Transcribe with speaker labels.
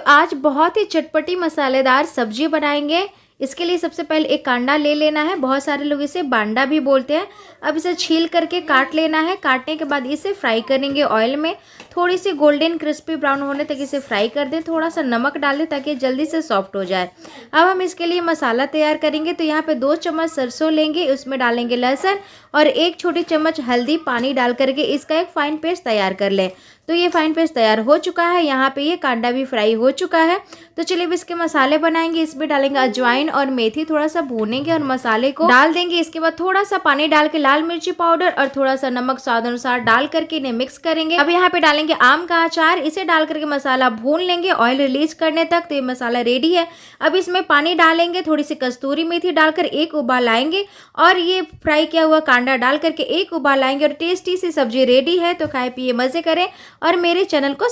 Speaker 1: आज बहुत ही चटपटी मसालेदार सब्जी बनाएंगे। इसके लिए सबसे पहले एक कांदा ले लेना है, बहुत सारे लोग इसे बांडा भी बोलते हैं। अब इसे छील करके काट लेना है। काटने के बाद इसे फ्राई करेंगे ऑयल में, थोड़ी सी गोल्डन क्रिस्पी ब्राउन होने तक इसे फ्राई कर दें। थोड़ा सा नमक डालें ताकि जल्दी से सॉफ्ट हो जाए। अब हम इसके लिए मसाला तैयार करेंगे। तो यहाँ पे 2 चम्मच सरसों लेंगे, उसमें डालेंगे लहसुन और 1 छोटी चम्मच हल्दी पानी डाल करके इसका एक फाइन पेस्ट तैयार कर लें। तो ये फाइन पेस्ट तैयार हो चुका है। यहाँ पे ये कांदा भी फ्राई हो चुका है। तो चलिए अब इसके मसाले बनाएंगे। इसमें डालेंगे अजवाइन और मेथी, थोड़ा सा भूनेंगे और मसाले को डाल देंगे। इसके बाद थोड़ा सा पानी डाल के लाल मिर्ची पाउडर और थोड़ा सा नमक स्वाद अनुसार डाल करके इन्हें मिक्स करेंगे। अब यहाँ पे डालेंगे आम का अचार, इसे डाल करके मसाला भून लेंगे ऑयल रिलीज करने तक। तो ये मसाला रेडी है। अब इसमें पानी डालेंगे, थोड़ी सी कस्तूरी मेथी डालकर एक उबाल आएंगे और ये फ्राई किया हुआ कांदा डाल करके एक उबाल आएंगे और टेस्टी सी सब्जी रेडी है। तो खाए पिए मजे करें और मेरे चैनल को